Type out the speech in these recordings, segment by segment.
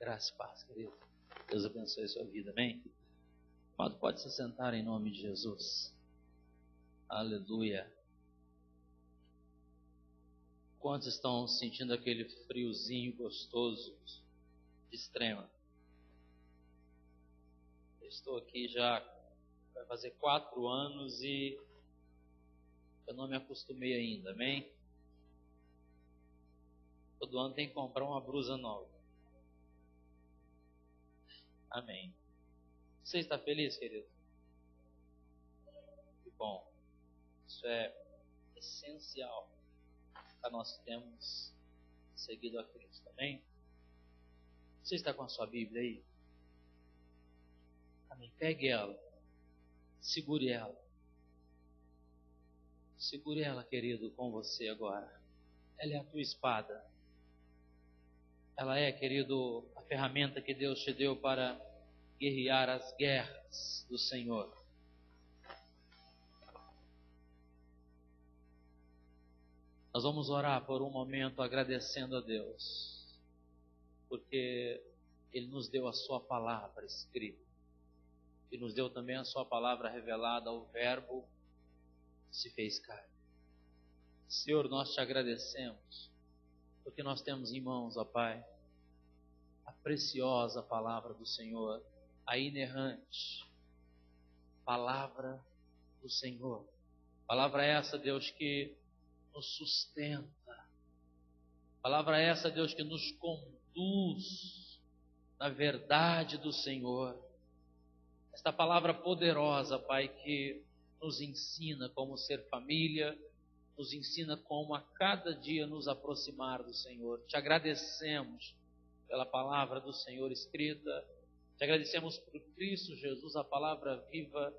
Graça e paz, querido. Deus abençoe a sua vida, amém? Amado, pode se sentar em nome de Jesus. Aleluia. Quantos estão sentindo aquele friozinho gostoso de extrema? Eu estou aqui já, vai fazer 4 anos e eu não me acostumei ainda, amém? Todo ano tem que comprar uma blusa nova. Amém. Você está feliz, querido? Que bom. Isso é essencial para nós termos seguido a Cristo, amém? Você está com a sua Bíblia aí? Amém. Pegue ela. Segure ela. Segure ela, querido, com você agora. Ela é a tua espada. Ela é, querido, a ferramenta que Deus te deu para guerrear as guerras do Senhor. Nós vamos orar por um momento agradecendo a Deus, porque Ele nos deu a sua palavra escrita e nos deu também a sua palavra revelada, o Verbo se fez carne. Senhor, nós te agradecemos, porque nós temos em mãos, ó Pai, a preciosa palavra do Senhor, a inerrante palavra do Senhor. Palavra essa, Deus, que nos sustenta. Palavra essa, Deus, que nos conduz na verdade do Senhor. Esta palavra poderosa, Pai, que nos ensina como ser família, nos ensina como a cada dia nos aproximar do Senhor. Te agradecemos pela palavra do Senhor escrita. Te agradecemos por Cristo Jesus, a palavra viva,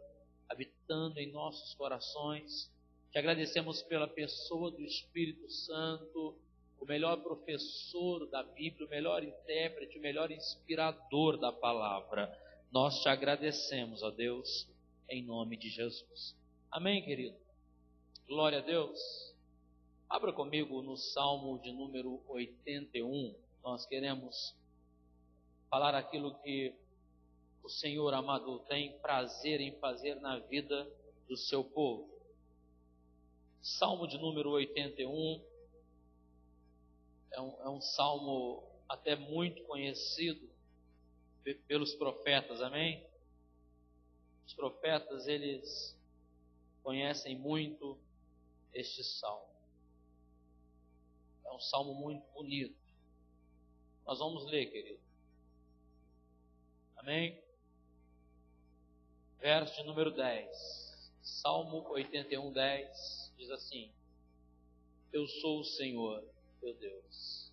habitando em nossos corações. Te agradecemos pela pessoa do Espírito Santo, o melhor professor da Bíblia, o melhor intérprete, o melhor inspirador da palavra. Nós te agradecemos, ó Deus, em nome de Jesus. Amém, querido? Glória a Deus. Abra comigo no Salmo de número 81. Nós queremos falar aquilo que o Senhor amado tem prazer em fazer na vida do seu povo. Salmo de número 81 é um salmo até muito conhecido pelos profetas, amém? Os profetas, eles conhecem muito este salmo. É um salmo muito bonito. Nós vamos ler, querido. Amém? Verso de número 10. Salmo 81, 10. Diz assim: Eu sou o Senhor, teu Deus,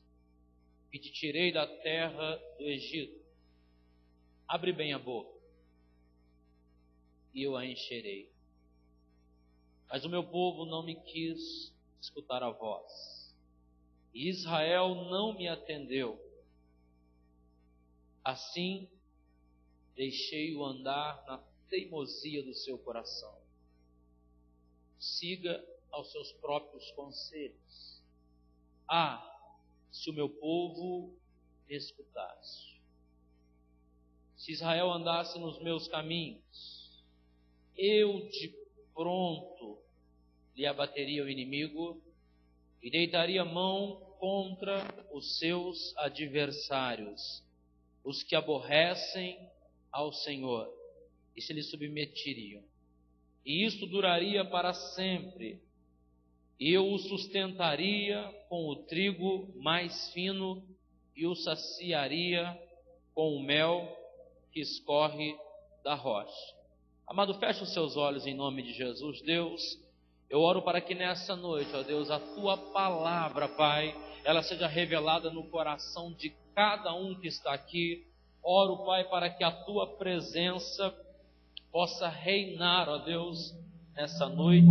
que te tirei da terra do Egito. Abre bem a boca, e eu a encherei. Mas o meu povo não me quis escutar a voz, e Israel não me atendeu. Assim, deixei-o andar na teimosia do seu coração. Siga aos seus próprios conselhos. Ah, se o meu povo me escutasse. Se Israel andasse nos meus caminhos, eu de pronto lhe abateria o inimigo e deitaria mão contra os seus adversários, os que aborrecem ao Senhor, e se lhe submeteriam. E isto duraria para sempre. E eu o sustentaria com o trigo mais fino e o saciaria com o mel que escorre da rocha. Amado, feche os seus olhos em nome de Jesus. Deus, eu oro para que nessa noite, ó Deus, a tua palavra, Pai, ela seja revelada no coração de cada um que está aqui. Oro, Pai, para que a tua presença possa reinar, ó Deus, nessa noite,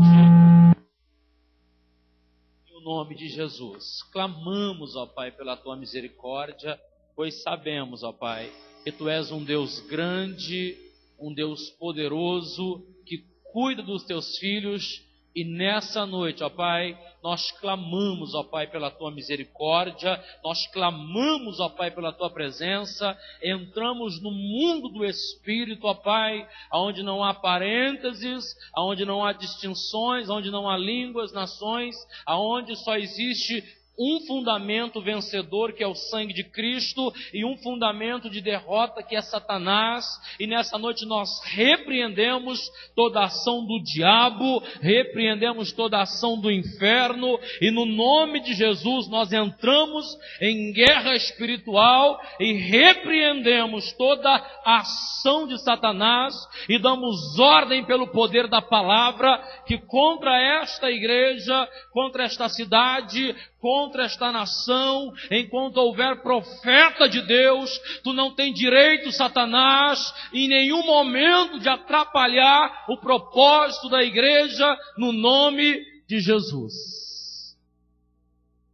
em nome de Jesus. Clamamos, ó Pai, pela tua misericórdia, pois sabemos, ó Pai, que tu és um Deus grande, um Deus poderoso, que cuida dos teus filhos, e nessa noite, ó Pai, nós clamamos, ó Pai, pela Tua misericórdia, nós clamamos, ó Pai, pela Tua presença, entramos no mundo do Espírito, ó Pai, onde não há parênteses, onde não há distinções, onde não há línguas, nações, onde só existe um fundamento vencedor, que é o sangue de Cristo, e um fundamento de derrota, que é Satanás. E nessa noite nós repreendemos toda a ação do diabo, repreendemos toda a ação do inferno, e no nome de Jesus nós entramos em guerra espiritual e repreendemos toda a ação de Satanás e damos ordem pelo poder da palavra que contra esta igreja, contra esta cidade, contra esta nação, enquanto houver profeta de Deus, tu não tem direito, Satanás, em nenhum momento de atrapalhar o propósito da igreja, no nome de Jesus.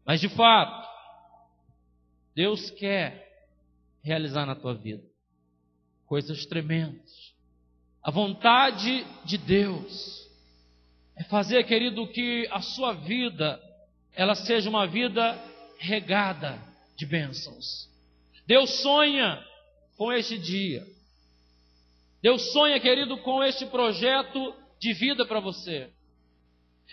Mas de fato, Deus quer realizar na tua vida coisas tremendas. A vontade de Deus é fazer, querido, que a sua vida ela seja uma vida regada de bênçãos. Deus sonha com este dia. Deus sonha, querido, com este projeto de vida para você.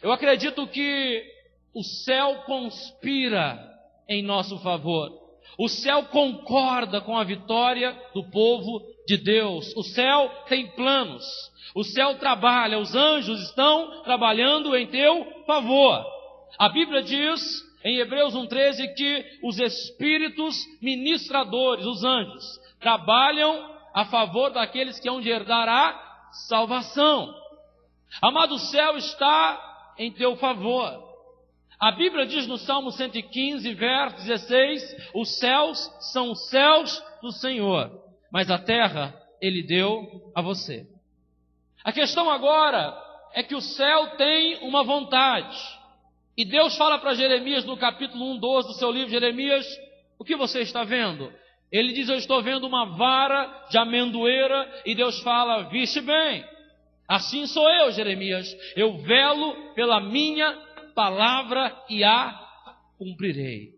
Eu acredito que o céu conspira em nosso favor. O céu concorda com a vitória do povo de Deus. O céu tem planos. O céu trabalha. Os anjos estão trabalhando em teu favor. A Bíblia diz, em Hebreus 1,13, que os espíritos ministradores, os anjos, trabalham a favor daqueles que hão de herdar a salvação. Amado, o céu está em teu favor. A Bíblia diz no Salmo 115, verso 16, os céus são os céus do Senhor, mas a terra Ele deu a você. A questão agora é que o céu tem uma vontade. E Deus fala para Jeremias no capítulo 1:12 do seu livro, Jeremias, o que você está vendo? Ele diz, eu estou vendo uma vara de amendoeira, e Deus fala, viste bem, assim sou eu, Jeremias, eu velo pela minha palavra e a cumprirei.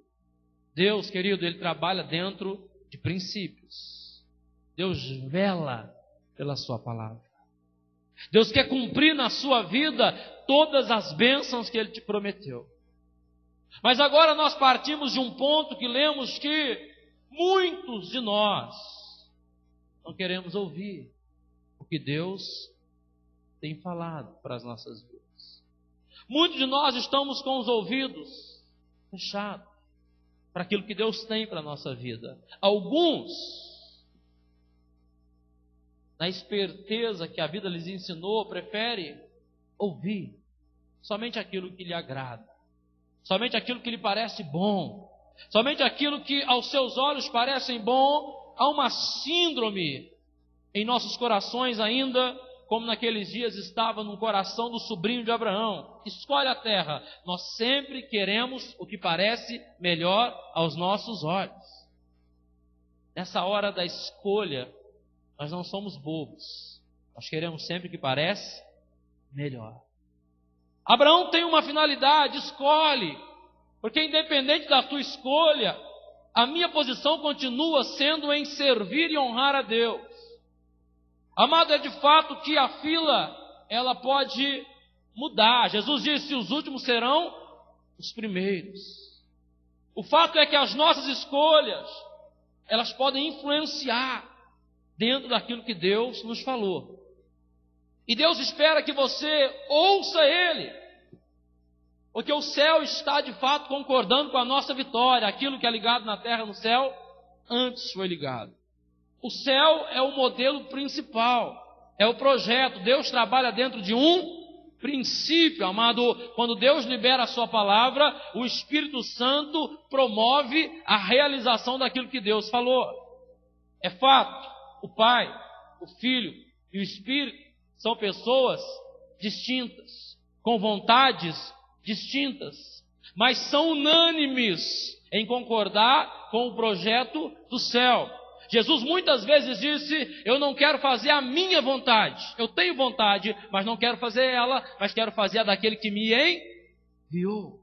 Deus, querido, Ele trabalha dentro de princípios. Deus vela pela sua palavra. Deus quer cumprir na sua vida todas as bênçãos que Ele te prometeu. Mas agora nós partimos de um ponto que lemos que muitos de nós não queremos ouvir o que Deus tem falado para as nossas vidas. Muitos de nós estamos com os ouvidos fechados para aquilo que Deus tem para a nossa vida. Alguns, na esperteza que a vida lhes ensinou, prefere ouvir somente aquilo que lhe agrada, somente aquilo que lhe parece bom, somente aquilo que aos seus olhos parecem bom. Há uma síndrome em nossos corações ainda, como naqueles dias estava no coração do sobrinho de Abraão. Escolhe a terra. Nós sempre queremos o que parece melhor aos nossos olhos. Nessa hora da escolha, nós não somos bobos. Nós queremos sempre o que parece melhor. Abraão tem uma finalidade, escolhe. Porque independente da tua escolha, a minha posição continua sendo em servir e honrar a Deus. Amado, é de fato que a fila, ela pode mudar. Jesus disse, os últimos serão os primeiros. O fato é que as nossas escolhas, elas podem influenciar dentro daquilo que Deus nos falou. E Deus espera que você ouça Ele, porque o céu está de fato concordando com a nossa vitória. Aquilo que é ligado na terra, no céu, antes foi ligado. O céu é o modelo principal, é o projeto. Deus trabalha dentro de um princípio, amado. Quando Deus libera a sua palavra, o Espírito Santo promove a realização daquilo que Deus falou. É fato, o Pai, o Filho e o Espírito são pessoas distintas, com vontades distintas, mas são unânimes em concordar com o projeto do céu. Jesus muitas vezes disse, eu não quero fazer a minha vontade. Eu tenho vontade, mas não quero fazer ela, mas quero fazer a daquele que me enviou.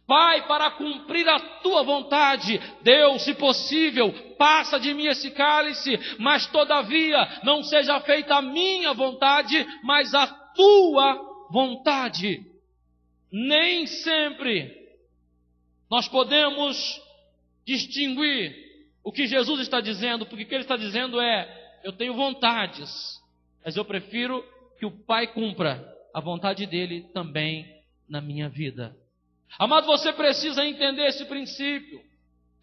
Pai, para cumprir a tua vontade, Deus, se possível, passa de mim esse cálice, mas todavia não seja feita a minha vontade, mas a tua vontade. Nem sempre nós podemos distinguir o que Jesus está dizendo, porque o que ele está dizendo é: eu tenho vontades, mas eu prefiro que o Pai cumpra a vontade dele também na minha vida. Amado, você precisa entender esse princípio.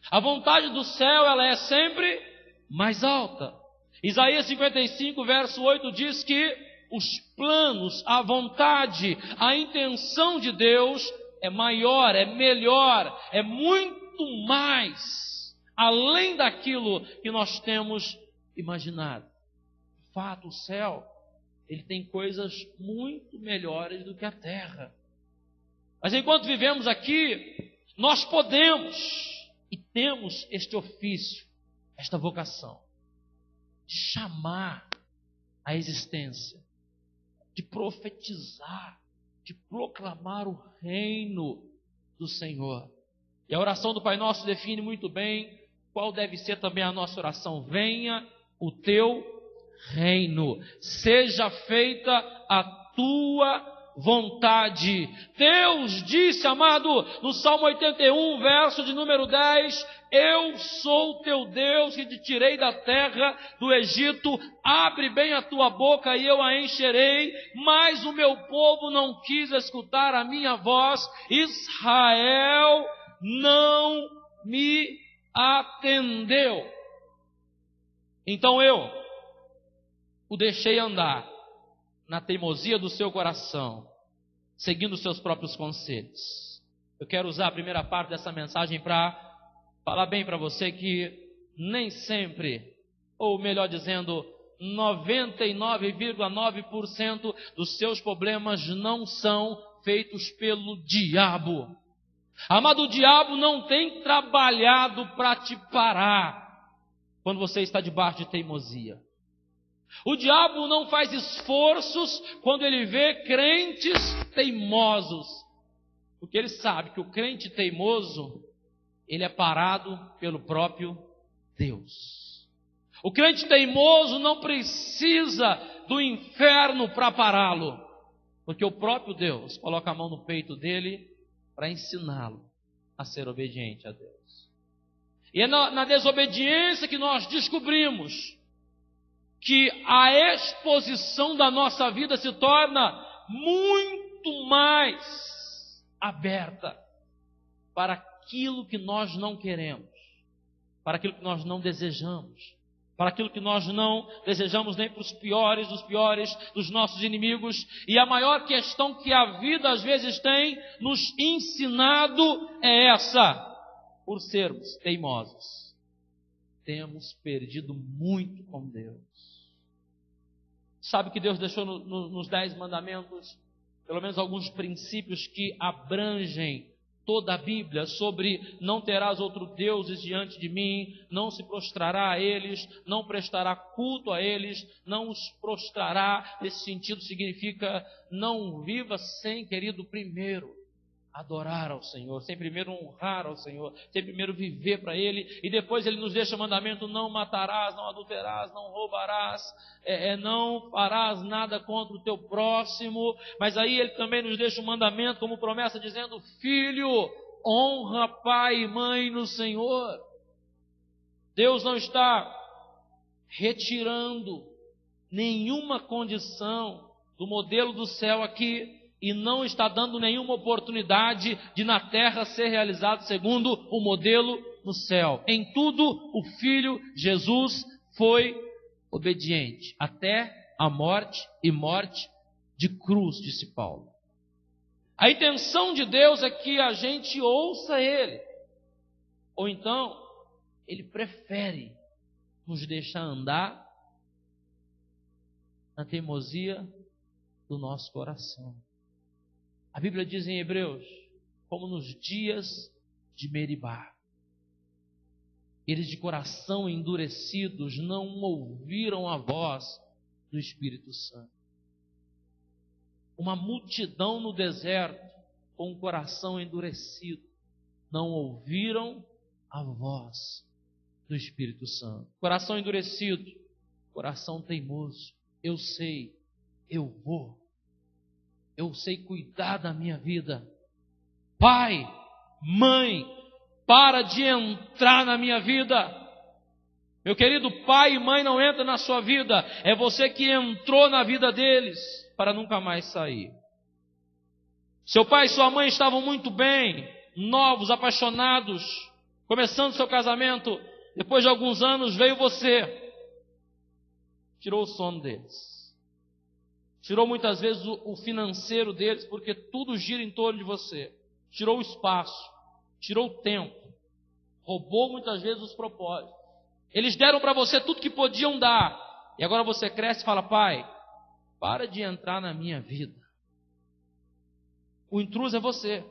A vontade do céu, ela é sempre mais alta. Isaías 55, verso 8 diz que os planos, a vontade, a intenção de Deus é maior, é melhor, é muito mais, além daquilo que nós temos imaginado. De fato, o céu, ele tem coisas muito melhores do que a terra. Mas enquanto vivemos aqui, nós podemos e temos este ofício, esta vocação, de chamar a existência, de profetizar, de proclamar o reino do Senhor. E a oração do Pai Nosso define muito bem qual deve ser também a nossa oração. Venha o teu reino, seja feita a tua vontade. Deus disse, amado, no Salmo 81, verso de número 10, eu sou teu Deus que te tirei da terra do Egito, abre bem a tua boca e eu a encherei, mas o meu povo não quis escutar a minha voz, Israel não me atendeu. Então eu o deixei andar na teimosia do seu coração, seguindo os seus próprios conselhos. Eu quero usar a primeira parte dessa mensagem para falar bem para você que nem sempre, ou melhor dizendo, 99,9% dos seus problemas não são feitos pelo diabo. Amado, o diabo não tem trabalhado para te parar quando você está debaixo de teimosia. O diabo não faz esforços quando ele vê crentes teimosos, porque ele sabe que o crente teimoso, ele é parado pelo próprio Deus. O crente teimoso não precisa do inferno para pará-lo, porque o próprio Deus coloca a mão no peito dele para ensiná-lo a ser obediente a Deus. E é na desobediência que nós descobrimos que a exposição da nossa vida se torna muito mais aberta para aquilo que nós não queremos, para aquilo que nós não desejamos, para aquilo que nós não desejamos nem para os piores dos piores, dos nossos inimigos. E a maior questão que a vida às vezes tem nos ensinado é essa: por sermos teimosos, temos perdido muito com Deus. Sabe que Deus deixou nos 10 mandamentos, pelo menos alguns princípios que abrangem toda a Bíblia, sobre não terás outro deuses diante de mim, não se prostrará a eles, não prestará culto a eles, não os prostrará. Nesse sentido significa não viva sem, querido, primeiro adorar ao Senhor, sem primeiro honrar ao Senhor, sem primeiro viver para Ele, e depois Ele nos deixa mandamento: não matarás, não adulterarás, não roubarás, não farás nada contra o teu próximo. Mas aí Ele também nos deixa um mandamento como promessa, dizendo: filho, honra pai e mãe no Senhor. Deus não está retirando nenhuma condição do modelo do céu aqui, e não está dando nenhuma oportunidade de na terra ser realizado segundo o modelo no céu. Em tudo, o Filho Jesus foi obediente, até a morte, e morte de cruz, disse Paulo. A intenção de Deus é que a gente ouça Ele, ou então, Ele prefere nos deixar andar na teimosia do nosso coração. A Bíblia diz em Hebreus, como nos dias de Meribá, eles de coração endurecidos não ouviram a voz do Espírito Santo. Uma multidão no deserto, com o coração endurecido, não ouviram a voz do Espírito Santo. Coração endurecido, coração teimoso. Eu sei, eu sei cuidar da minha vida. Pai, mãe, para de entrar na minha vida. Meu querido, pai e mãe não entram na sua vida, é você que entrou na vida deles para nunca mais sair. Seu pai e sua mãe estavam muito bem, novos, apaixonados, começando seu casamento. Depois de alguns anos veio você, tirou o sono deles. Tirou muitas vezes o financeiro deles, porque tudo gira em torno de você. Tirou o espaço, tirou o tempo, roubou muitas vezes os propósitos. Eles deram para você tudo que podiam dar. E agora você cresce e fala: pai, para de entrar na minha vida. O intruso é você,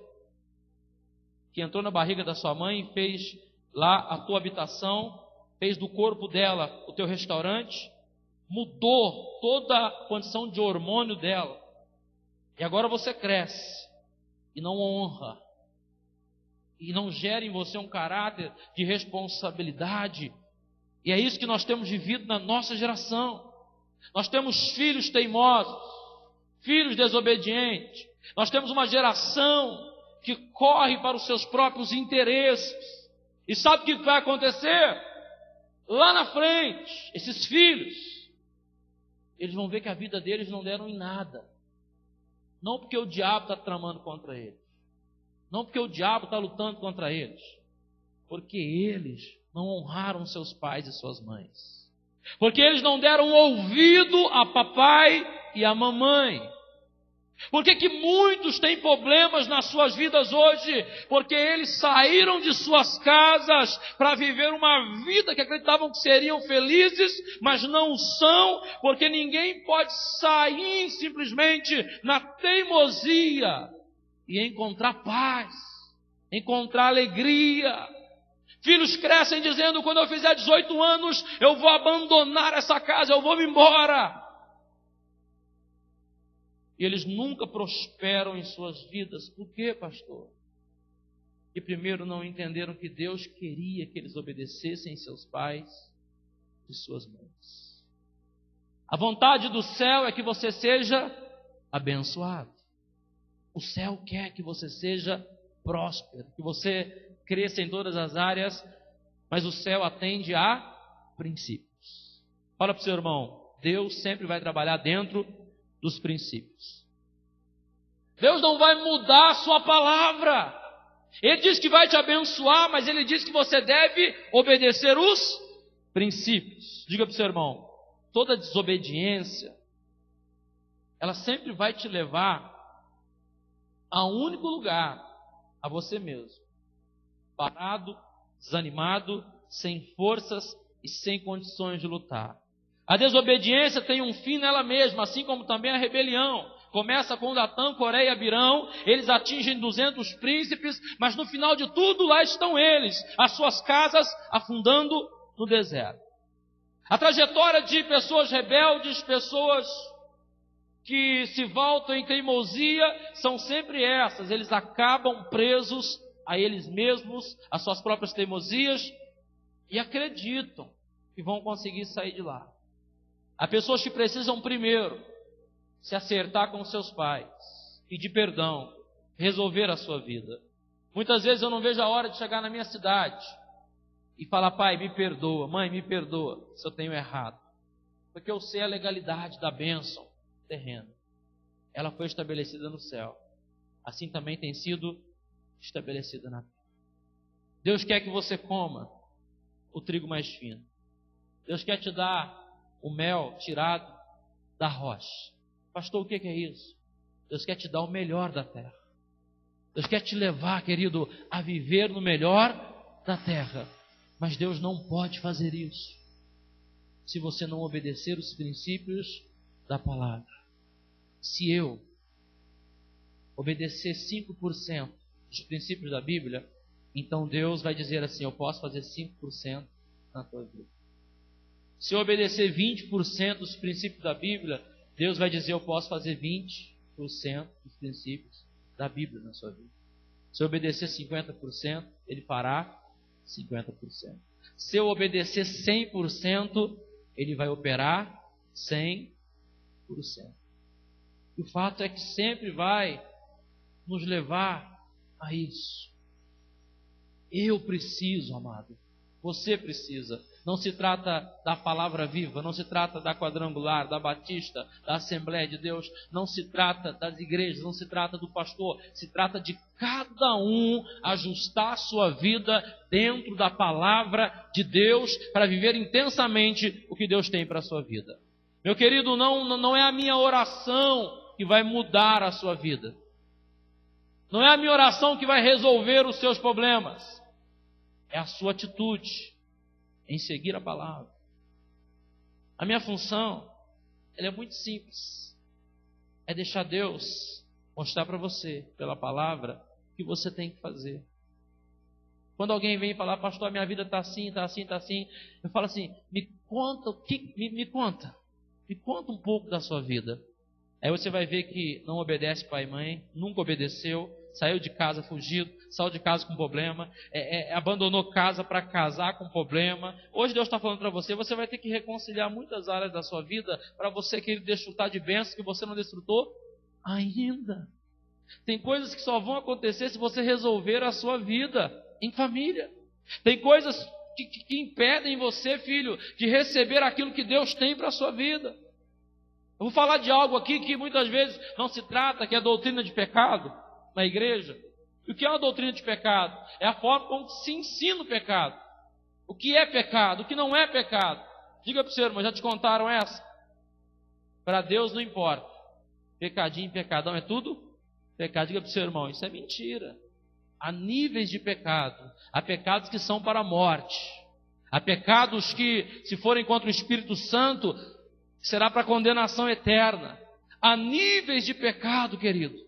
que entrou na barriga da sua mãe e fez lá a tua habitação, fez do corpo dela o teu restaurante, mudou toda a condição de hormônio dela. E agora você cresce e não honra, e não gera em você um caráter de responsabilidade. E é isso que nós temos vivido na nossa geração. Nós temos filhos teimosos, filhos desobedientes. Nós temos uma geração que corre para os seus próprios interesses. E sabe o que vai acontecer? Lá na frente, esses filhos, eles vão ver que a vida deles não deram em nada. Não porque o diabo está tramando contra eles. Não porque o diabo está lutando contra eles. Porque eles não honraram seus pais e suas mães. Porque eles não deram ouvido a papai e a mamãe. Por que muitos têm problemas nas suas vidas hoje? Porque eles saíram de suas casas para viver uma vida que acreditavam que seriam felizes, mas não são, porque ninguém pode sair simplesmente na teimosia e encontrar paz, encontrar alegria. Filhos crescem dizendo: quando eu fizer 18 anos, eu vou abandonar essa casa, eu vou me embora. E eles nunca prosperam em suas vidas. Por quê, pastor? E primeiro não entenderam que Deus queria que eles obedecessem seus pais e suas mães. A vontade do céu é que você seja abençoado. O céu quer que você seja próspero, que você cresça em todas as áreas, mas o céu atende a princípios. Fala para o seu irmão: Deus sempre vai trabalhar dentro dos princípios. Deus não vai mudar a sua palavra. Ele diz que vai te abençoar, mas Ele diz que você deve obedecer os princípios. Diga para o seu irmão: toda desobediência, ela sempre vai te levar a um único lugar, a você mesmo. Parado, desanimado, sem forças e sem condições de lutar. A desobediência tem um fim nela mesma, assim como também a rebelião. Começa com Datã, Coré e Abirão, eles atingem 200 príncipes, mas no final de tudo lá estão eles, as suas casas afundando no deserto. A trajetória de pessoas rebeldes, pessoas que se voltam em teimosia, são sempre essas. Eles acabam presos a eles mesmos, às suas próprias teimosias, e acreditam que vão conseguir sair de lá. Há pessoas que precisam primeiro se acertar com seus pais, pedir perdão, resolver a sua vida. Muitas vezes eu não vejo a hora de chegar na minha cidade e falar: pai, me perdoa, mãe, me perdoa se eu tenho errado. Porque eu sei a legalidade da bênção terrena. Ela foi estabelecida no céu. Assim também tem sido estabelecida na terra. Deus quer que você coma o trigo mais fino. Deus quer te dar o mel tirado da rocha. Pastor, o que é isso? Deus quer te dar o melhor da terra. Deus quer te levar, querido, a viver no melhor da terra. Mas Deus não pode fazer isso se você não obedecer os princípios da palavra. Se eu obedecer 5% dos princípios da Bíblia, então Deus vai dizer assim: eu posso fazer 5% na tua vida. Se eu obedecer 20% dos princípios da Bíblia, Deus vai dizer: eu posso fazer 20% dos princípios da Bíblia na sua vida. Se eu obedecer 50%, ele fará 50%. Se eu obedecer 100%, ele vai operar 100%. E o fato é que sempre vai nos levar a isso. Eu preciso, amado. Você precisa. Não se trata da palavra viva, não se trata da quadrangular, da batista, da Assembleia de Deus, não se trata das igrejas, não se trata do pastor, se trata de cada um ajustar a sua vida dentro da palavra de Deus para viver intensamente o que Deus tem para a sua vida. Meu querido, não é a minha oração que vai mudar a sua vida. Não é a minha oração que vai resolver os seus problemas. É a sua atitude em seguir a palavra. A minha função, ela é muito simples. É deixar Deus mostrar para você, pela palavra, o que você tem que fazer. Quando alguém vem falar, pastor, a minha vida está assim, está assim, está assim, eu falo assim, me conta um pouco da sua vida. Aí você vai ver que não obedece pai e mãe, nunca obedeceu, saiu de casa fugido, saiu de casa com problema, abandonou casa para casar com problema. Hoje Deus está falando para você, você vai ter que reconciliar muitas áreas da sua vida para você querer desfrutar de bênçãos que você não desfrutou ainda. Tem coisas que só vão acontecer se você resolver a sua vida em família. Tem coisas que impedem você, filho, de receber aquilo que Deus tem para a sua vida. Eu vou falar de algo aqui que muitas vezes não se trata, que é a doutrina de pecado na igreja. E o que é uma doutrina de pecado? É a forma como se ensina o pecado. O que é pecado, o que não é pecado. Diga para o seu irmão, já te contaram essa? Para Deus não importa. Pecadinho e pecadão é tudo pecado. Diga para o seu irmão, isso é mentira. Há níveis de pecado. Há pecados que são para a morte. Há pecados que, se forem contra o Espírito Santo, será para condenação eterna. Há níveis de pecado, querido.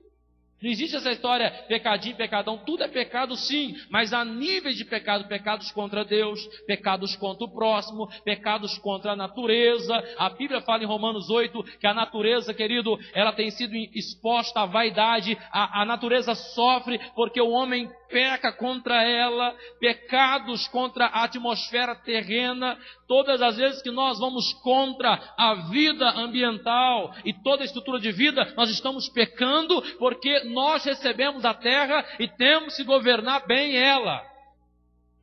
Não existe essa história, pecadinho, pecadão, tudo é pecado sim, mas há níveis de pecado, pecados contra Deus, pecados contra o próximo, pecados contra a natureza. A Bíblia fala em Romanos 8 que a natureza, querido, ela tem sido exposta à vaidade, a natureza sofre porque o homem peca contra ela, pecados contra a atmosfera terrena. Todas as vezes que nós vamos contra a vida ambiental e toda a estrutura de vida, nós estamos pecando porque nós recebemos a terra e temos que governar bem ela.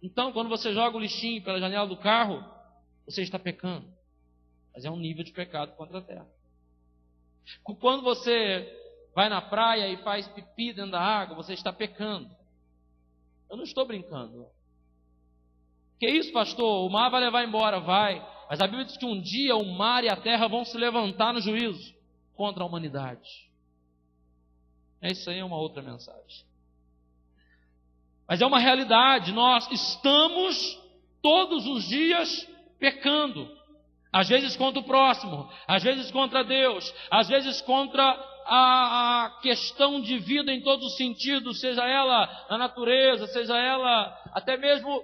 Então, quando você joga o lixinho pela janela do carro, você está pecando. Mas é um nível de pecado contra a terra. Quando você vai na praia e faz pipi dentro da água, você está pecando. Eu não estou brincando. Que isso, pastor? O mar vai levar embora, vai. Mas a Bíblia diz que um dia o mar e a terra vão se levantar no juízo contra a humanidade. Isso aí é uma outra mensagem. Mas é uma realidade. Nós estamos todos os dias pecando. Às vezes contra o próximo, às vezes contra Deus, às vezes contra a questão de vida em todos os sentidos, seja ela na natureza, seja ela até mesmo...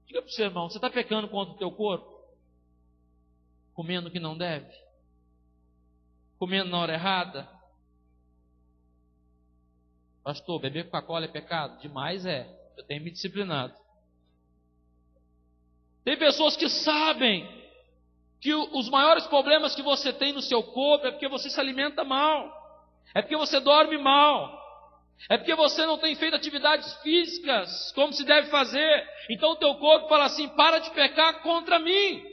Diga para o seu irmão, você está pecando contra o teu corpo? Comendo o que não deve? Comendo na hora errada? Pastor, beber Coca-Cola é pecado? Demais é. Eu tenho me disciplinado. Tem pessoas que sabem que os maiores problemas que você tem no seu corpo é porque você se alimenta mal. É porque você dorme mal. É porque você não tem feito atividades físicas como se deve fazer. Então o teu corpo fala assim, para de pecar contra mim.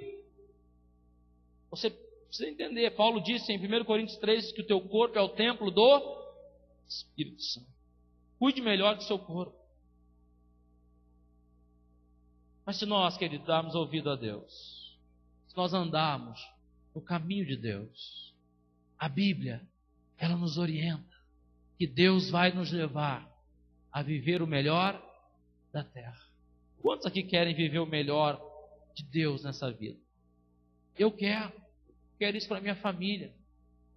Você precisa entender, Paulo disse em 1 Coríntios 3 que o teu corpo é o templo do Espírito Santo. Cuide melhor do seu corpo. Mas se nós, queridos, darmos ouvido a Deus, se nós andarmos no caminho de Deus, a Bíblia, ela nos orienta que Deus vai nos levar a viver o melhor da terra. Quantos aqui querem viver o melhor de Deus nessa vida? Eu quero isso para minha família.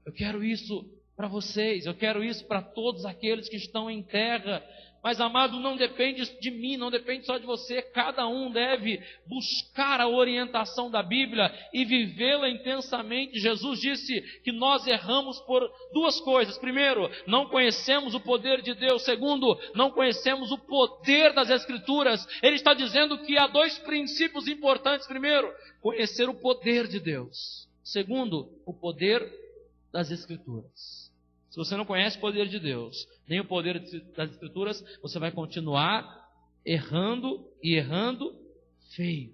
Eu quero isso para vocês, eu quero isso para todos aqueles que estão em terra. Mas, amado, não depende de mim, não depende só de você. Cada um deve buscar a orientação da Bíblia e vivê-la intensamente. Jesus disse que nós erramos por duas coisas. Primeiro, não conhecemos o poder de Deus. Segundo, não conhecemos o poder das Escrituras. Ele está dizendo que há dois princípios importantes. Primeiro, conhecer o poder de Deus. Segundo, o poder das Escrituras. Se você não conhece o poder de Deus, nem o poder das Escrituras, você vai continuar errando e errando feio.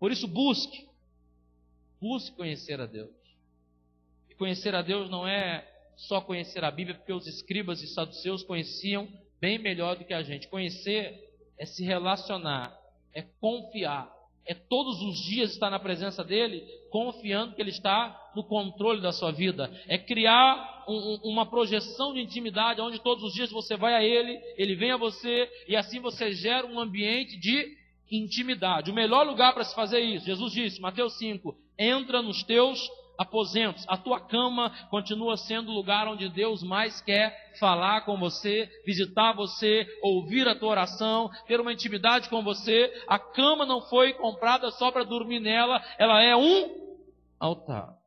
Por isso, busque conhecer a Deus. E conhecer a Deus não é só conhecer a Bíblia, porque os escribas e saduceus conheciam bem melhor do que a gente. Conhecer é se relacionar, é confiar, é todos os dias estar na presença dEle, confiando que Ele está no controle da sua vida. É criar uma projeção de intimidade, onde todos os dias você vai a Ele, Ele vem a você, e assim você gera um ambiente de intimidade. O melhor lugar para se fazer isso, Jesus disse, Mateus 5, entra nos teus aposentos. A tua cama continua sendo o lugar onde Deus mais quer falar com você, visitar você, ouvir a tua oração, ter uma intimidade com você. A cama não foi comprada só para dormir nela, ela é um altar.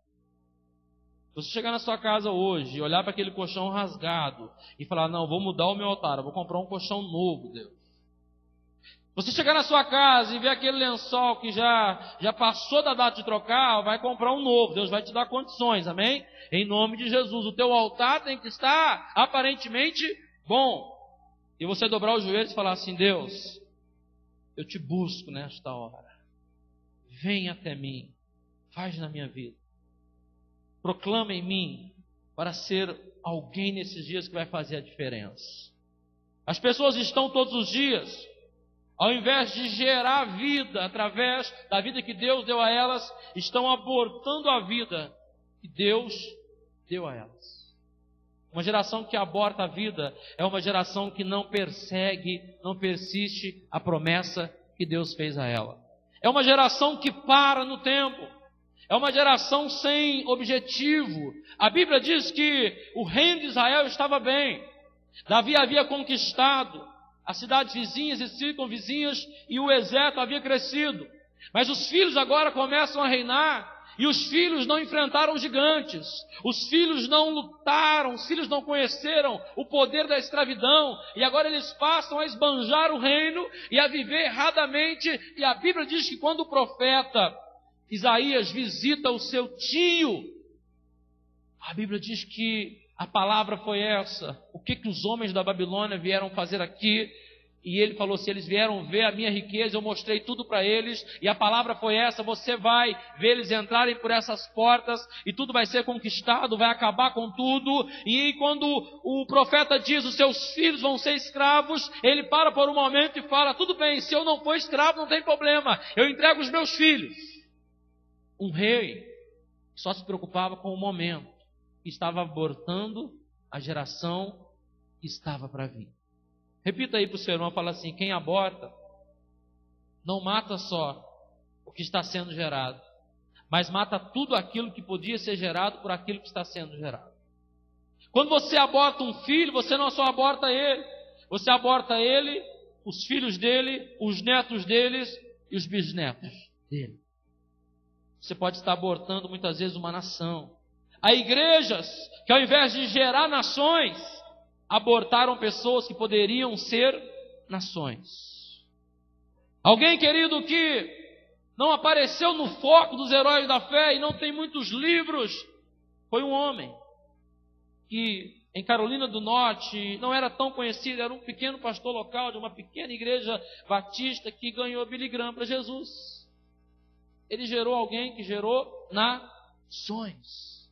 Se você chegar na sua casa hoje e olhar para aquele colchão rasgado e falar, não, vou mudar o meu altar, eu vou comprar um colchão novo, Deus. Você chegar na sua casa e ver aquele lençol que já passou da data de trocar, vai comprar um novo. Deus vai te dar condições, amém? Em nome de Jesus. O teu altar tem que estar aparentemente bom. E você dobrar os joelhos e falar assim, Deus, eu te busco nesta hora. Vem até mim. Faz na minha vida. Proclama em mim para ser alguém nesses dias que vai fazer a diferença. As pessoas estão todos os dias, ao invés de gerar vida através da vida que Deus deu a elas, estão abortando a vida que Deus deu a elas. Uma geração que aborta a vida é uma geração que não persegue, não persiste a promessa que Deus fez a ela. É uma geração que para no tempo. É uma geração sem objetivo. A Bíblia diz que o reino de Israel estava bem. Davi havia conquistado as cidades vizinhas e circunvizinhas, e o exército havia crescido. Mas os filhos agora começam a reinar, e os filhos não enfrentaram gigantes, os filhos não lutaram, os filhos não conheceram o poder da escravidão, e agora eles passam a esbanjar o reino e a viver erradamente. E a Bíblia diz que quando o profeta Isaías visita o seu tio, a Bíblia diz que a palavra foi essa: o que os homens da Babilônia vieram fazer aqui? E ele falou assim, eles vieram ver a minha riqueza, eu mostrei tudo para eles, e a palavra foi essa: você vai ver eles entrarem por essas portas, e tudo vai ser conquistado, vai acabar com tudo. E quando o profeta diz, os seus filhos vão ser escravos, ele para por um momento e fala, tudo bem, se eu não for escravo não tem problema, eu entrego os meus filhos. Um rei só se preocupava com o momento, estava abortando a geração que estava para vir. Repita aí para o seu irmão, fala assim, quem aborta não mata só o que está sendo gerado, mas mata tudo aquilo que podia ser gerado por aquilo que está sendo gerado. Quando você aborta um filho, você não só aborta ele, você aborta ele, os filhos dele, os netos deles e os bisnetos dele. Você pode estar abortando muitas vezes uma nação. Há igrejas que, ao invés de gerar nações, abortaram pessoas que poderiam ser nações. Alguém, querido, que não apareceu no foco dos heróis da fé e não tem muitos livros, foi um homem que em Carolina do Norte não era tão conhecido, era um pequeno pastor local de uma pequena igreja batista que ganhou Billy Graham para Jesus. Ele gerou alguém que gerou nações.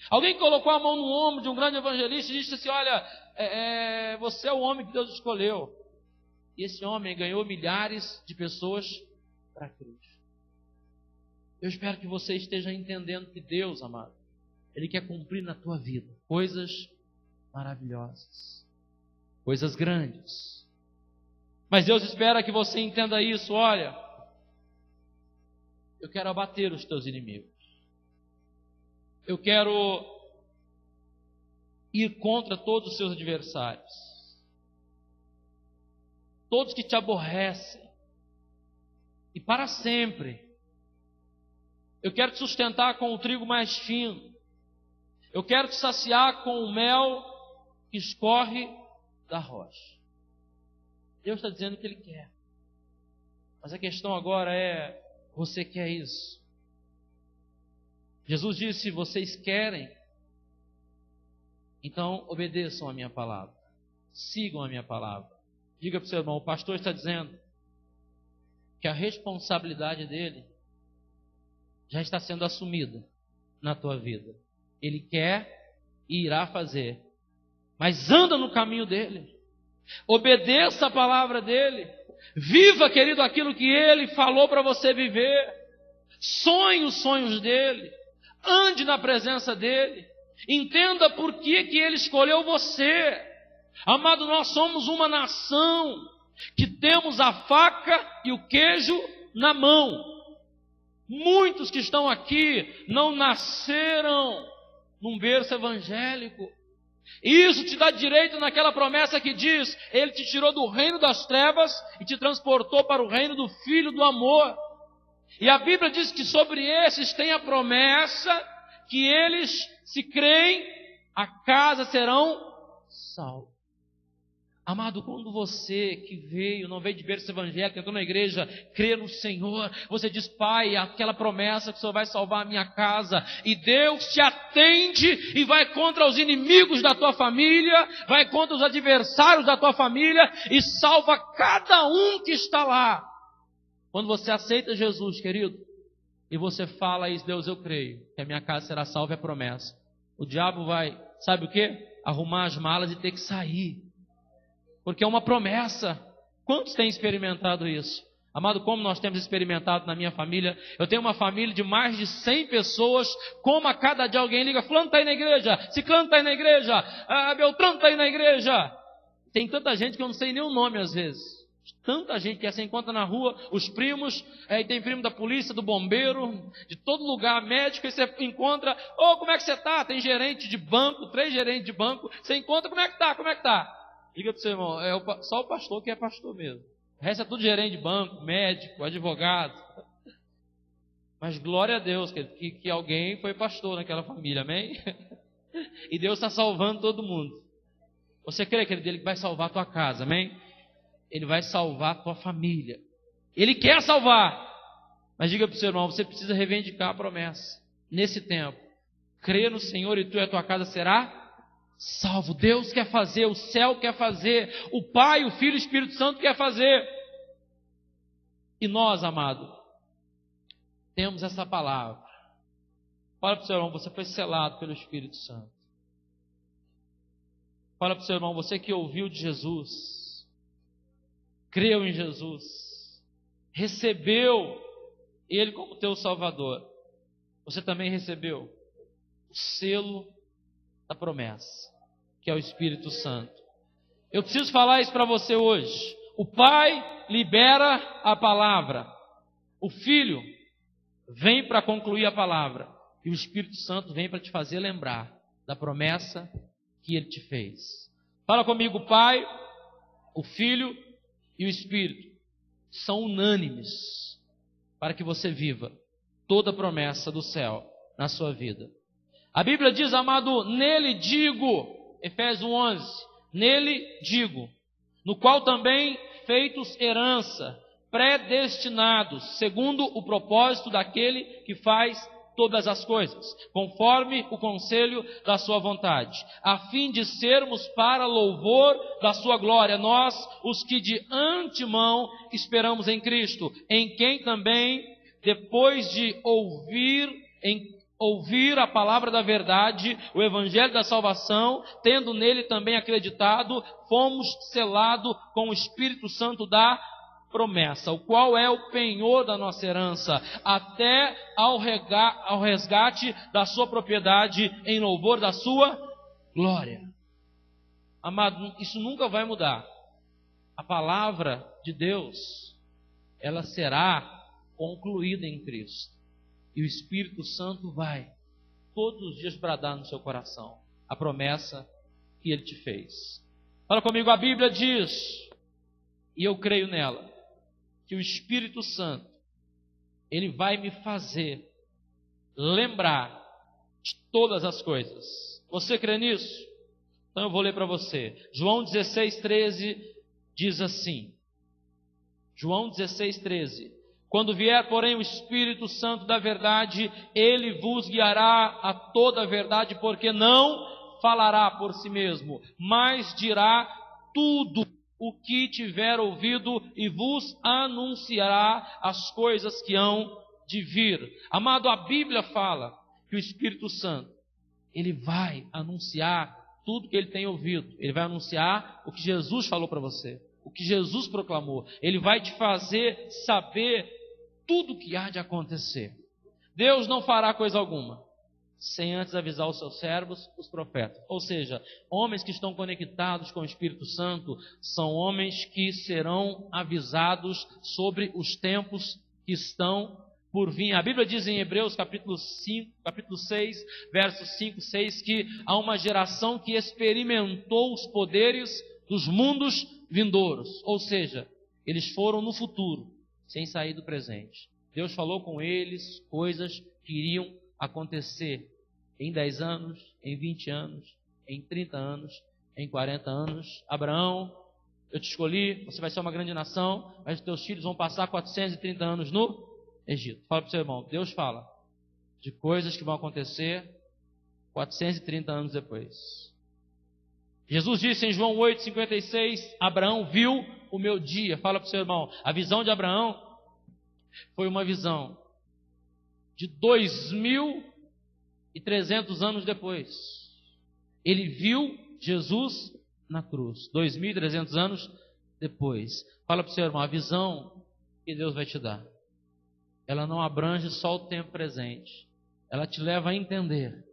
Alguém que colocou a mão no ombro de um grande evangelista e disse assim, olha, você é o homem que Deus escolheu. E esse homem ganhou milhares de pessoas para a cruz. Eu espero que você esteja entendendo que Deus, amado, Ele quer cumprir na tua vida coisas maravilhosas, coisas grandes. Mas Deus espera que você entenda isso. Olha, eu quero abater os teus inimigos. Eu quero ir contra todos os seus adversários, todos que te aborrecem, e para sempre. Eu quero te sustentar com o trigo mais fino, eu quero te saciar com o mel que escorre da rocha. Deus está dizendo que Ele quer, mas a questão agora é: você quer isso? Jesus disse: vocês querem, então obedeçam a minha palavra, sigam a minha palavra. Diga para o seu irmão: o pastor está dizendo que a responsabilidade dele já está sendo assumida na tua vida. Ele quer e irá fazer, mas anda no caminho dele, obedeça a palavra dele, viva, querido, aquilo que ele falou para você viver, sonhe os sonhos dele, ande na presença dele, entenda por que ele escolheu você. Amado, nós somos uma nação que temos a faca e o queijo na mão. Muitos que estão aqui não nasceram num berço evangélico. Isso te dá direito naquela promessa que diz: Ele te tirou do reino das trevas e te transportou para o reino do Filho do amor. E a Bíblia diz que sobre esses tem a promessa que eles, se creem, a casa serão salvos. Amado, quando você que veio, não veio de berço evangélico, entrou na igreja, crê no Senhor, você diz: Pai, aquela promessa que o Senhor vai salvar a minha casa, e Deus te atende e vai contra os inimigos da tua família, vai contra os adversários da tua família e salva cada um que está lá. Quando você aceita Jesus, querido, e você fala isso: Deus, eu creio que a minha casa será salva, é promessa. O diabo vai, sabe o quê? Arrumar as malas e ter que sair. Porque é uma promessa. Quantos têm experimentado isso? Amado, como nós temos experimentado na minha família. Eu tenho uma família de mais de 100 pessoas. Como a cada dia alguém liga: fulano está aí na igreja, ciclano está aí na igreja, Beltrano está aí na igreja. Tem tanta gente que eu não sei nem o nome às vezes. Tanta gente que você encontra na rua, os primos, e tem primo da polícia, do bombeiro, de todo lugar, médico, e você encontra: como é que você está? Tem gerente de banco, 3 gerentes de banco. Você encontra: como é que está? Como é que está? Liga para o seu irmão: só o pastor que é pastor mesmo. O resto é tudo gerente de banco, médico, advogado. Mas glória a Deus que alguém foi pastor naquela família, amém? E Deus está salvando todo mundo. Você crê que Ele vai salvar a tua casa, amém? Ele vai salvar a tua família. Ele quer salvar. Mas diga para o seu irmão: você precisa reivindicar a promessa. Nesse tempo, crê no Senhor e tu e a tua casa será salvo. Deus quer fazer, o céu quer fazer, o Pai, o Filho e o Espírito Santo quer fazer. E nós, amado, temos essa palavra. Fala para o seu irmão: você foi selado pelo Espírito Santo. Fala para o seu irmão: você que ouviu de Jesus, creu em Jesus, recebeu Ele como teu Salvador, você também recebeu o selo da promessa, que é o Espírito Santo. Eu preciso falar isso para você hoje. O Pai libera a palavra, o Filho vem para concluir a palavra, e o Espírito Santo vem para te fazer lembrar da promessa que Ele te fez. Fala comigo: o Pai, o Filho e o Espírito são unânimes para que você viva toda a promessa do céu na sua vida. A Bíblia diz, amado: nele digo, Efésios 11, nele digo, no qual também feitos herança, predestinados, segundo o propósito daquele que faz todas as coisas, conforme o conselho da sua vontade, a fim de sermos para louvor da sua glória, nós, os que de antemão esperamos em Cristo, em quem também, depois de ouvir a palavra da verdade, o evangelho da salvação, tendo nele também acreditado, fomos selados com o Espírito Santo da promessa, o qual é o penhor da nossa herança, até ao resgate da sua propriedade, em louvor da sua glória. Amado, isso nunca vai mudar. A palavra de Deus, ela será concluída em Cristo. E o Espírito Santo vai todos os dias bradar no seu coração: a promessa que Ele te fez. Fala comigo, a Bíblia diz, e eu creio nela, que o Espírito Santo, Ele vai me fazer lembrar de todas as coisas. Você crê nisso? Então eu vou ler para você. João 16:13 diz assim. João 16:13. Quando vier, porém, o Espírito Santo da verdade, Ele vos guiará a toda a verdade, porque não falará por si mesmo, mas dirá tudo o que tiver ouvido e vos anunciará as coisas que hão de vir. Amado, a Bíblia fala que o Espírito Santo, Ele vai anunciar tudo que Ele tem ouvido. Ele vai anunciar o que Jesus falou para você, o que Jesus proclamou. Ele vai te fazer saber tudo o que há de acontecer. Deus não fará coisa alguma sem antes avisar os seus servos, os profetas. Ou seja, homens que estão conectados com o Espírito Santo são homens que serão avisados sobre os tempos que estão por vir. A Bíblia diz em Hebreus capítulo 6, versos 5, 6, que há uma geração que experimentou os poderes dos mundos vindouros. Ou seja, eles foram no futuro, sem sair do presente. Deus falou com eles coisas que iriam acontecer em 10 anos, em 20 anos, em 30 anos, em 40 anos. Abraão, eu te escolhi, você vai ser uma grande nação, mas os teus filhos vão passar 430 anos no Egito. Fala para o seu irmão, Deus fala de coisas que vão acontecer 430 anos depois. Jesus disse em João 8,56, Abraão viu o meu dia. Fala para o seu irmão, a visão de Abraão foi uma visão de 2.300 anos depois. Ele viu Jesus na cruz, 2.300 anos depois. Fala para o seu irmão, a visão que Deus vai te dar, ela não abrange só o tempo presente. Ela te leva a entender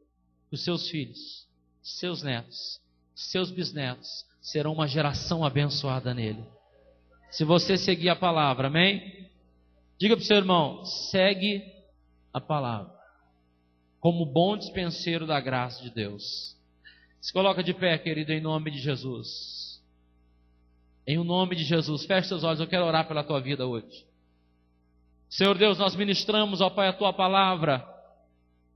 que os seus filhos, seus netos, seus bisnetos serão uma geração abençoada nele. Se você seguir a palavra, amém? Diga para o seu irmão, segue a palavra como bom dispenseiro da graça de Deus. Se coloca de pé, querido, em nome de Jesus. Em nome de Jesus, feche seus olhos, eu quero orar pela tua vida hoje. Senhor Deus, nós ministramos, ó Pai, a tua palavra.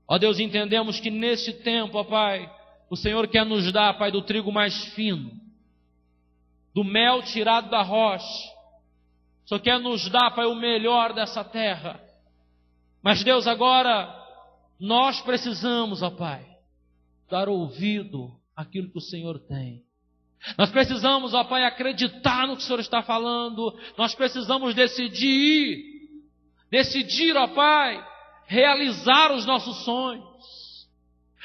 Ó Deus, entendemos que nesse tempo, ó Pai, o Senhor quer nos dar, Pai, do trigo mais fino, do mel tirado da rocha. O Senhor quer nos dar, Pai, o melhor dessa terra. Mas Deus, agora nós precisamos, ó Pai, dar ouvido àquilo que o Senhor tem. Nós precisamos, ó Pai, acreditar no que o Senhor está falando. Nós precisamos decidir, ó Pai, realizar os nossos sonhos.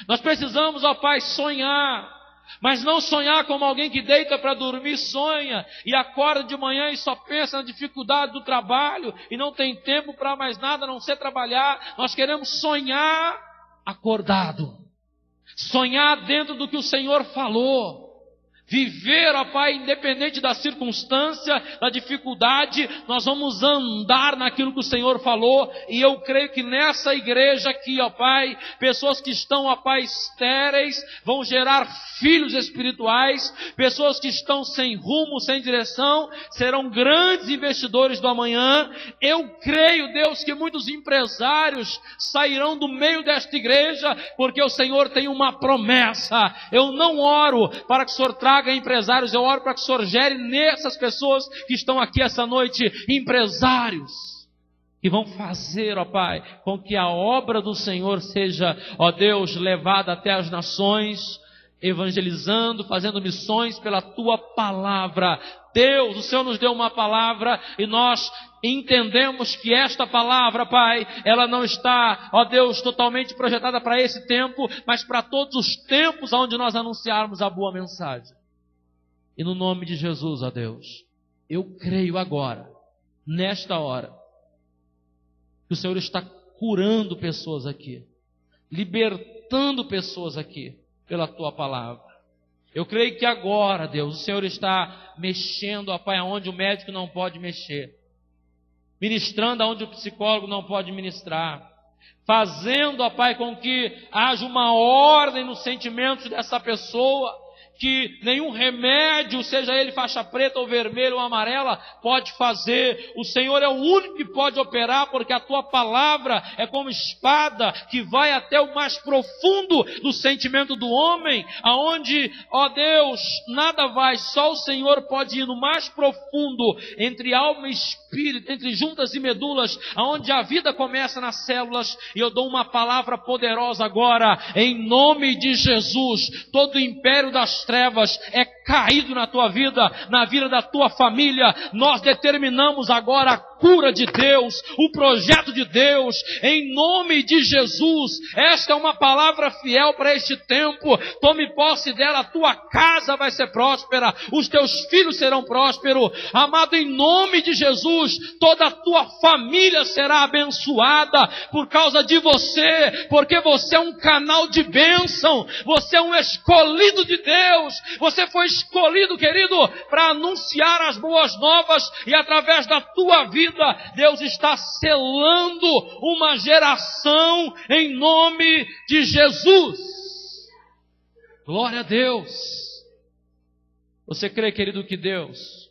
Nós precisamos, ó Pai, sonhar, mas não sonhar como alguém que deita para dormir, sonha e acorda de manhã e só pensa na dificuldade do trabalho e não tem tempo para mais nada a não ser trabalhar. Nós queremos sonhar acordado, sonhar dentro do que o Senhor falou. Viver, ó Pai, independente da circunstância, da dificuldade, nós vamos andar naquilo que o Senhor falou, e eu creio que nessa igreja aqui, ó Pai, pessoas que estão, ó Pai, estéreis, vão gerar filhos espirituais, pessoas que estão sem rumo, sem direção, serão grandes investidores do amanhã. Eu creio, Deus, que muitos empresários sairão do meio desta igreja, porque o Senhor tem uma promessa. Eu não oro para que o Senhor traga empresários, eu oro para que o Senhor gere nessas pessoas que estão aqui essa noite, empresários que vão fazer, ó Pai, com que a obra do Senhor seja, ó Deus, levada até as nações, evangelizando, fazendo missões pela Tua palavra. Deus, o Senhor nos deu uma palavra e nós entendemos que esta palavra, Pai, ela não está, ó Deus, totalmente projetada para esse tempo, mas para todos os tempos onde nós anunciarmos a boa mensagem. E no nome de Jesus, ó Deus, eu creio agora, nesta hora, que o Senhor está curando pessoas aqui, libertando pessoas aqui, pela Tua palavra. Eu creio que agora, Deus, o Senhor está mexendo, ó Pai, aonde o médico não pode mexer, ministrando aonde o psicólogo não pode ministrar, fazendo, ó Pai, com que haja uma ordem nos sentimentos dessa pessoa, que nenhum remédio, seja ele faixa preta ou vermelha ou amarela, pode fazer. O Senhor é o único que pode operar, porque a tua palavra é como espada que vai até o mais profundo do sentimento do homem, aonde, ó Deus, nada vai, só o Senhor pode ir no mais profundo, entre alma e espírito, entre juntas e medulas, aonde a vida começa nas células. E eu dou uma palavra poderosa agora, em nome de Jesus. Todo o império das trevas é caído na tua vida, na vida da tua família. Nós determinamos agora a cura de Deus, o projeto de Deus, em nome de Jesus. Esta é uma palavra fiel para este tempo. Tome posse dela. A tua casa vai ser próspera, os teus filhos serão prósperos. Amado, em nome de Jesus, toda a tua família será abençoada por causa de você, porque você é um canal de bênção, você é um escolhido de Deus, você foi escolhido, querido, para anunciar as boas novas, e através da tua vida, Deus está selando uma geração em nome de Jesus. Glória a Deus. Você crê, querido, que Deus,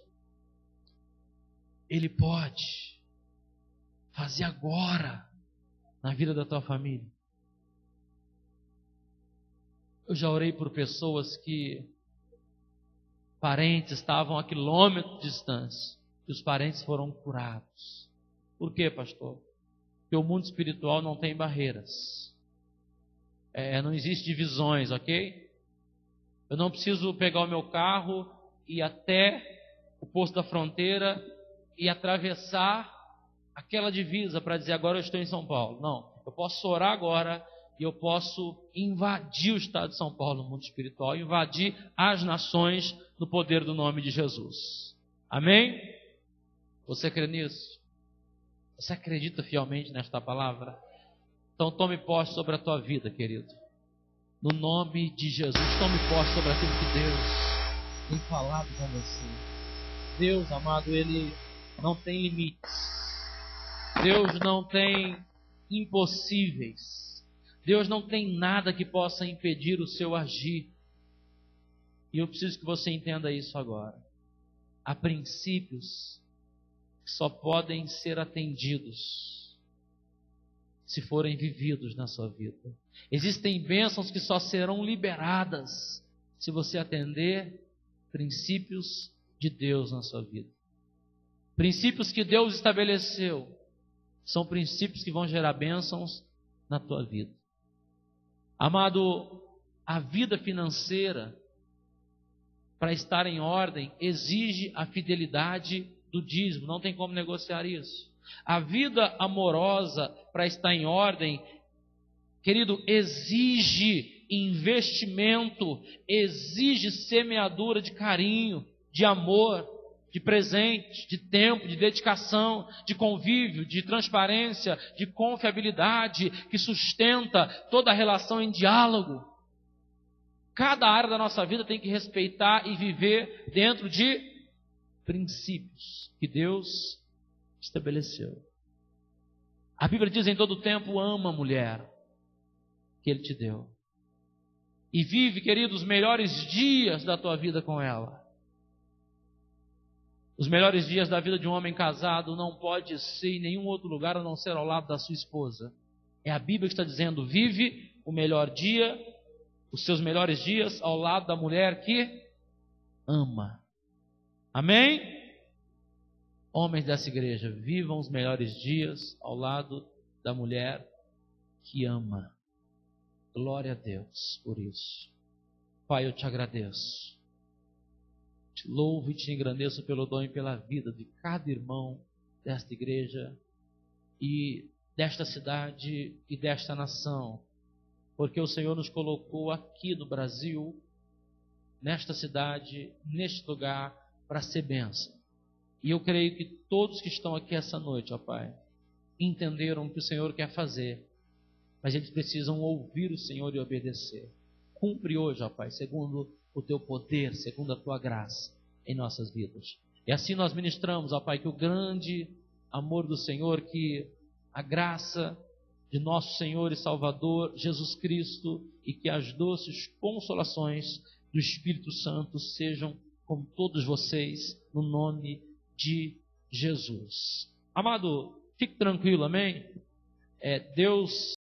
Ele pode fazer agora na vida da tua família? Eu já orei por pessoas que parentes estavam a quilômetros de distância e os parentes foram curados. Por quê, pastor? Porque o mundo espiritual não tem barreiras. Não existe divisões, ok? Eu não preciso pegar o meu carro e ir até o posto da fronteira e atravessar aquela divisa para dizer agora eu estou em São Paulo. Não, eu posso orar agora e eu posso invadir o estado de São Paulo no mundo espiritual, invadir as nações no poder do nome de Jesus. Amém? Você crê nisso? Você acredita fielmente nesta palavra? Então tome posse sobre a tua vida, querido. No nome de Jesus, tome posse sobre aquilo que Deus tem falado com você. Deus, amado, Ele não tem limites. Deus não tem impossíveis. Deus não tem nada que possa impedir o seu agir. E eu preciso que você entenda isso agora. Há princípios que só podem ser atendidos se forem vividos na sua vida. Existem bênçãos que só serão liberadas se você atender princípios de Deus na sua vida. Princípios que Deus estabeleceu são princípios que vão gerar bênçãos na tua vida. Amado, a vida financeira, para estar em ordem, exige a fidelidade do dízimo. Não tem como negociar isso. A vida amorosa, para estar em ordem, querido, exige investimento, exige semeadura de carinho, de amor, de presente, de tempo, de dedicação, de convívio, de transparência, de confiabilidade, que sustenta toda a relação em diálogo. Cada área da nossa vida tem que respeitar e viver dentro de princípios que Deus estabeleceu. A Bíblia diz em todo tempo: ama a mulher que Ele te deu. E vive, querido, os melhores dias da tua vida com ela. Os melhores dias da vida de um homem casado não pode ser em nenhum outro lugar a não ser ao lado da sua esposa. É a Bíblia que está dizendo: vive o melhor dia, os seus melhores dias ao lado da mulher que ama. Amém? Homens dessa igreja, vivam os melhores dias ao lado da mulher que ama. Glória a Deus por isso. Pai, eu te agradeço. Te louvo e te engrandeço pelo dom e pela vida de cada irmão desta igreja e desta cidade e desta nação. Porque o Senhor nos colocou aqui no Brasil, nesta cidade, neste lugar, para ser bênção. E eu creio que todos que estão aqui essa noite, ó Pai, entenderam o que o Senhor quer fazer, mas eles precisam ouvir o Senhor e obedecer. Cumpre hoje, ó Pai, segundo o Teu poder, segundo a Tua graça em nossas vidas. E assim nós ministramos, ó Pai, que o grande amor do Senhor, que a graça de nosso Senhor e Salvador Jesus Cristo e que as doces consolações do Espírito Santo sejam com todos vocês, no nome de Jesus. Amado, fique tranquilo, amém? Deus